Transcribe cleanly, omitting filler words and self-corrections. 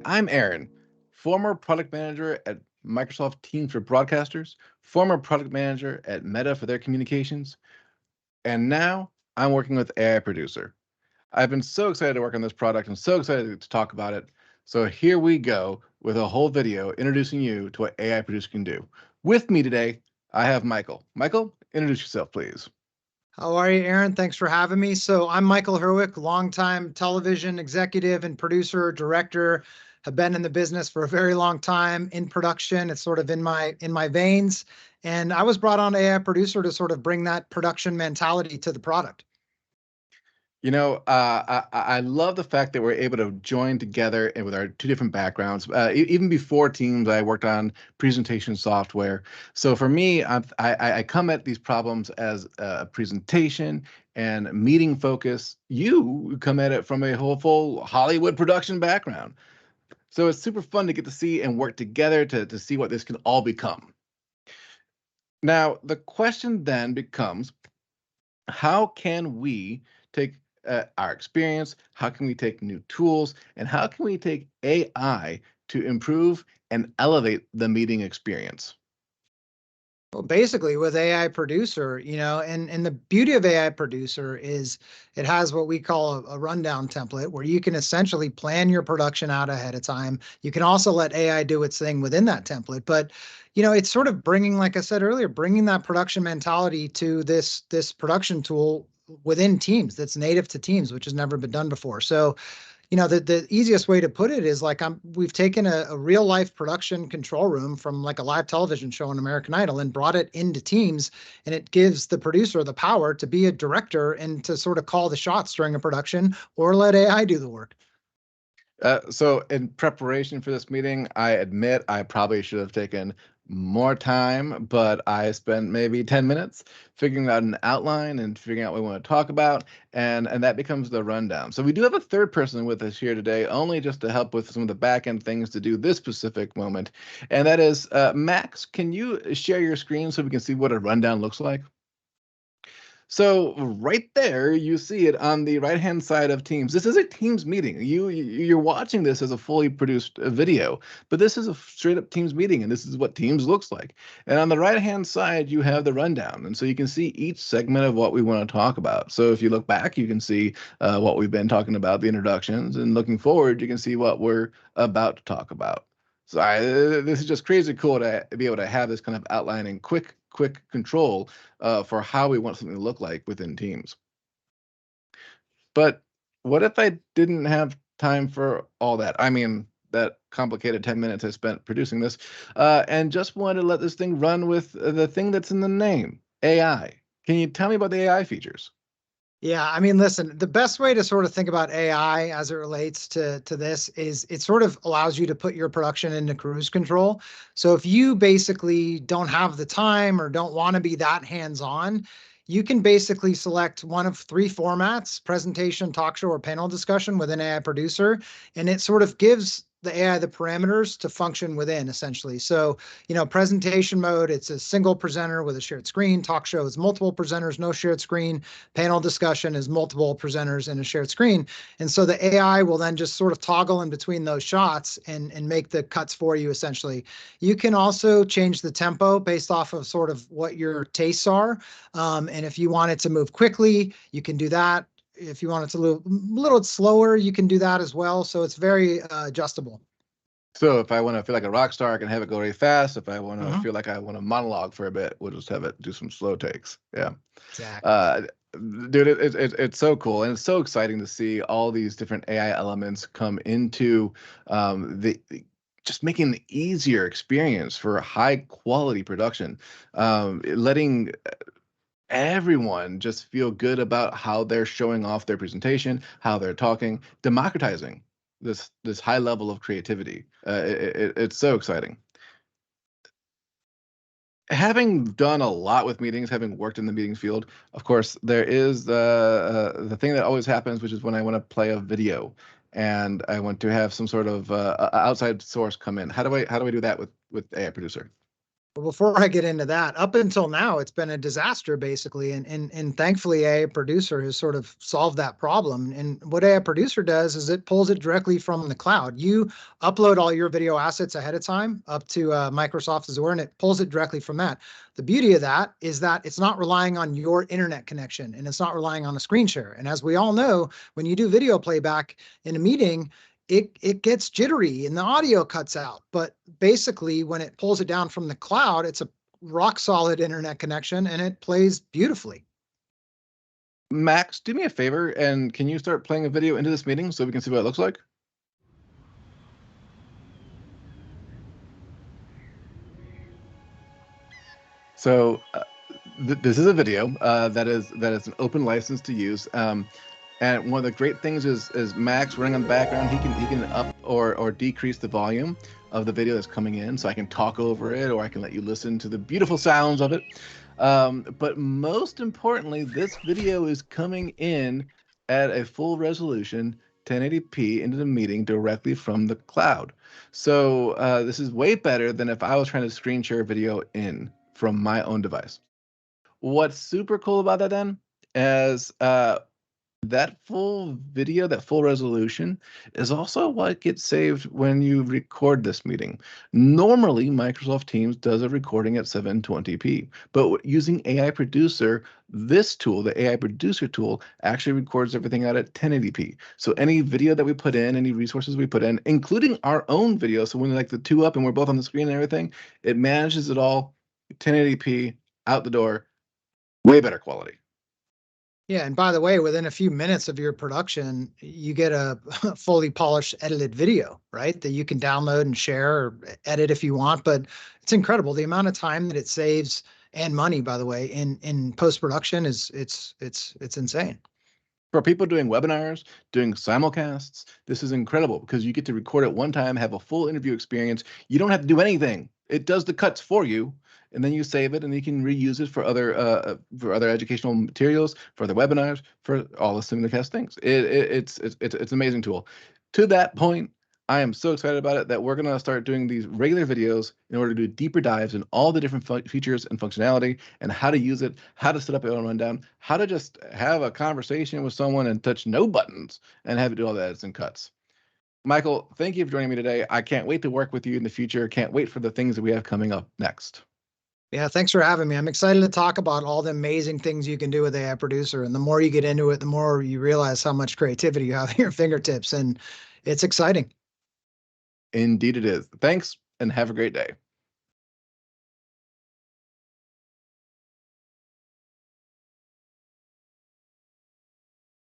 I'm Aaron, former product manager at Microsoft Teams for broadcasters, former product manager at Meta for their communications, and now I'm working with AI Producer. I've been so excited to work on this product and so excited to talk about it. So here we go with a whole video introducing you to what AI Producer can do. With me today, I have Michael. Michael, introduce yourself, please. How are you, Aaron? Thanks for having me. So I'm Michael Herwick, longtime television executive and producer, director. Have been in the business for a very long time in production. It's sort of in my veins. And I was brought on AI Producer to sort of bring that production mentality to the product. I love the fact that we're able to join together and with our two different backgrounds. Even before Teams, I worked on presentation software. So for me, I come at these problems as a presentation and meeting focus. You come at it from a whole full Hollywood production background. So it's super fun to get to see and work together to see what this can all become. Now, the question then becomes, how can we take our experience, how can we take new tools, and how can we take AI to improve and elevate the meeting experience? Well, basically with AI Producer, and the beauty of AI Producer is it has what we call a rundown template where you can essentially plan your production out ahead of time. You can also let AI do its thing within that template, but it's sort of bringing, like I said earlier, bringing that production mentality to this production tool within Teams that's native to Teams, which has never been done before. So the easiest way to put it is like we've taken a real life production control room from like a live television show on American Idol and brought it into Teams, and it gives the producer the power to be a director and to sort of call the shots during a production or let AI do the work. So in preparation for this meeting, I admit I probably should have taken more time, but I spent maybe 10 minutes figuring out an outline and figuring out what we want to talk about, and that becomes the rundown. So we do have a third person with us here today, only just to help with some of the back end things to do this specific moment, and that is Max. Can you share your screen so we can see what a rundown looks like? So right there, you see it on the right-hand side of Teams. This is a Teams meeting. You're watching this as a fully produced video, but this is a straight-up Teams meeting, and this is what Teams looks like. And on the right-hand side, you have the rundown, and so you can see each segment of what we want to talk about. So if you look back, you can see what we've been talking about, the introductions, and looking forward, you can see what we're about to talk about. So this is just crazy cool to be able to have this kind of outline and quick control for how we want something to look like within Teams. But what if I didn't have time for all that? I mean, that complicated 10 minutes I spent producing this, and just wanted to let this thing run with the thing that's in the name, AI. Can you tell me about the AI features? Yeah, I mean, listen, the best way to sort of think about AI as it relates to this is it sort of allows you to put your production into cruise control. So if you basically don't have the time or don't want to be that hands-on, you can basically select one of three formats: presentation, talk show, or panel discussion within AI Producer, and it sort of gives the AI the parameters to function within, essentially. So, presentation mode, it's a single presenter with a shared screen. Talk show is multiple presenters, no shared screen. Panel discussion is multiple presenters and a shared screen. And so the AI will then just sort of toggle in between those shots and make the cuts for you, essentially. You can also change the tempo based off of sort of what your tastes are. And if you want it to move quickly, you can do that. If you want it to move a little slower, you can do that as well. So it's very adjustable. So if I want to feel like a rock star, I can have it go really fast. If I want to Mhm. feel like I want to monologue for a bit, we'll just have it do some slow takes. Yeah. Exactly. Uh, Dude, it's so cool, and it's so exciting to see all these different AI elements come into just making an easier experience for high quality production, letting everyone just feel good about how they're showing off their presentation, how they're talking, democratizing this high level of creativity. It's so exciting. Having done a lot with meetings, having worked in the meetings field, of course, there is the thing that always happens, which is when I want to play a video and I want to have some sort of outside source come in. How do I do that with AI Producer? Well, before I get into that, up until now, it's been a disaster basically, and thankfully, AI Producer has sort of solved that problem. And what AI Producer does is it pulls it directly from the cloud. You upload all your video assets ahead of time up to Microsoft Azure, and it pulls it directly from that. The beauty of that is that it's not relying on your internet connection, and it's not relying on a screen share. And as we all know, when you do video playback in a meeting, it gets jittery and the audio cuts out. But basically, when it pulls it down from the cloud, it's a rock solid internet connection and it plays beautifully. Max, do me a favor, and can you start playing a video into this meeting so we can see what it looks like? So this is a video that is an open license to use. And one of the great things is Max running on the background. He can up or decrease the volume of the video that's coming in, so I can talk over it, or I can let you listen to the beautiful sounds of it. But most importantly, this video is coming in at a full resolution 1080p into the meeting directly from the cloud. So this is way better than if I was trying to screen share a video in from my own device. What's super cool about that then is that full video, that full resolution, is also what gets saved when you record this meeting. Normally, Microsoft Teams does a recording at 720p, but using AI Producer, this tool, the AI Producer tool, actually records everything out at 1080p. So any video that we put in, any resources we put in, including our own video, so when like the two up and we're both on the screen and everything, it manages it all 1080p out the door, way better quality. Yeah, and by the way, within a few minutes of your production, you get a fully polished edited video, right? That you can download and share or edit if you want. But it's incredible the amount of time that it saves, and money, by the way, in post-production is it's insane. For people doing webinars, doing simulcasts, this is incredible because you get to record it one time, have a full interview experience. You don't have to do anything. It does the cuts for you, and then you save it, and you can reuse it for other educational materials, for other webinars, for all the simulcast things. It's an amazing tool. To that point, I am so excited about it that we're going to start doing these regular videos in order to do deeper dives in all the different features and functionality and how to use it, how to set up your own rundown, how to just have a conversation with someone and touch no buttons and have it do all the edits and cuts. Michael, thank you for joining me today. I can't wait to work with you in the future. Can't wait for the things that we have coming up next. Yeah, thanks for having me. I'm excited to talk about all the amazing things you can do with AI Producer. And the more you get into it, the more you realize how much creativity you have at your fingertips. And it's exciting. Indeed it is. Thanks, and have a great day.